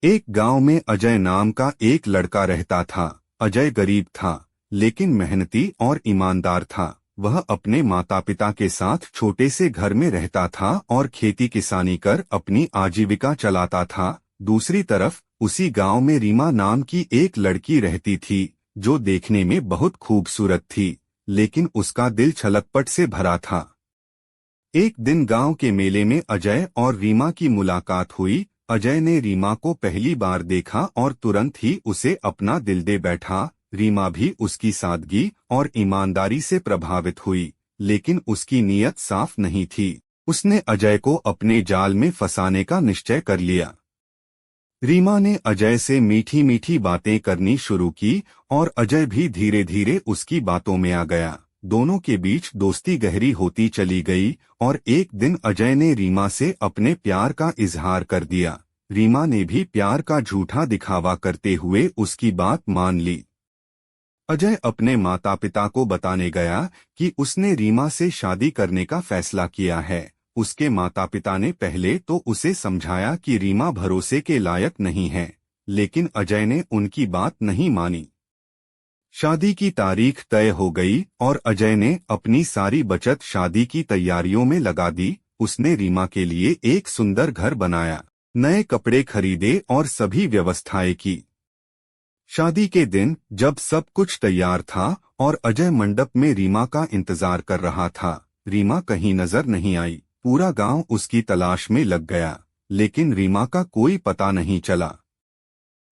एक गांव में अजय नाम का एक लड़का रहता था। अजय गरीब था, लेकिन मेहनती और ईमानदार था। वह अपने माता पिता के साथ छोटे से घर में रहता था और खेती किसानी कर अपनी आजीविका चलाता था। दूसरी तरफ उसी गांव में रीमा नाम की एक लड़की रहती थी, जो देखने में बहुत खूबसूरत थी, लेकिन उसका दिल छलकपट से भरा था। एक दिन गांव के मेले में अजय और रीमा की मुलाकात हुई। अजय ने रीमा को पहली बार देखा और तुरंत ही उसे अपना दिल दे बैठा। रीमा भी उसकी सादगी और ईमानदारी से प्रभावित हुई, लेकिन उसकी नीयत साफ नहीं थी। उसने अजय को अपने जाल में फंसाने का निश्चय कर लिया। रीमा ने अजय से मीठी मीठी बातें करनी शुरू की और अजय भी धीरे धीरे उसकी बातों में आ गया। दोनों के बीच दोस्ती गहरी होती चली गई और एक दिन अजय ने रीमा से अपने प्यार का इजहार कर दिया। रीमा ने भी प्यार का झूठा दिखावा करते हुए उसकी बात मान ली। अजय अपने माता पिता को बताने गया कि उसने रीमा से शादी करने का फैसला किया है। उसके माता पिता ने पहले तो उसे समझाया कि रीमा भरोसे के लायक नहीं है, लेकिन अजय ने उनकी बात नहीं मानी। शादी की तारीख तय हो गई और अजय ने अपनी सारी बचत शादी की तैयारियों में लगा दी। उसने रीमा के लिए एक सुंदर घर बनाया, नए कपड़े खरीदे और सभी व्यवस्थाएं की। शादी के दिन जब सब कुछ तैयार था और अजय मंडप में रीमा का इंतजार कर रहा था, रीमा कहीं नजर नहीं आई। पूरा गांव उसकी तलाश में लग गया, लेकिन रीमा का कोई पता नहीं चला।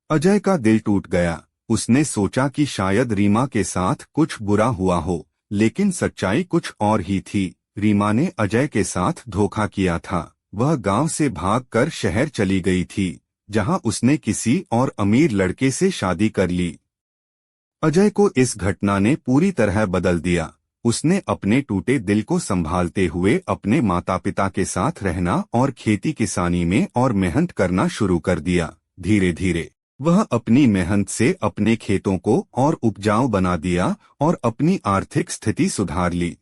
अजय का दिल टूट गया। उसने सोचा कि शायद रीमा के साथ कुछ बुरा हुआ हो, लेकिन सच्चाई कुछ और ही थी। रीमा ने अजय के साथ धोखा किया था। वह गांव से भागकर शहर चली गई थी, जहां उसने किसी और अमीर लड़के से शादी कर ली। अजय को इस घटना ने पूरी तरह बदल दिया। उसने अपने टूटे दिल को संभालते हुए अपने माता पिता के साथ रहना और खेती किसानी में और मेहनत करना शुरू कर दिया। धीरे धीरे वह अपनी मेहनत से अपने खेतों को और उपजाऊ बना दिया और अपनी आर्थिक स्थिति सुधार ली।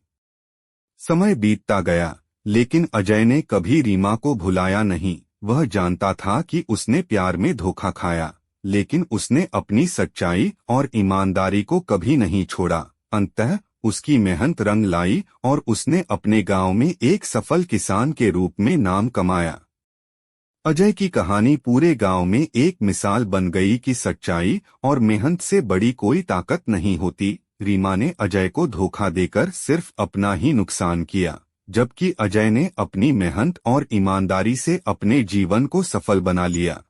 समय बीतता गया, लेकिन अजय ने कभी रीमा को भुलाया नहीं। वह जानता था कि उसने प्यार में धोखा खाया, लेकिन उसने अपनी सच्चाई और ईमानदारी को कभी नहीं छोड़ा। अंततः उसकी मेहनत रंग लाई और उसने अपने गांव में एक सफल किसान के रूप में नाम कमाया। अजय की कहानी पूरे गांव में एक मिसाल बन गई कि सच्चाई और मेहनत से बड़ी कोई ताकत नहीं होती। रीमा ने अजय को धोखा देकर सिर्फ अपना ही नुकसान किया, जबकि अजय ने अपनी मेहनत और ईमानदारी से अपने जीवन को सफल बना लिया।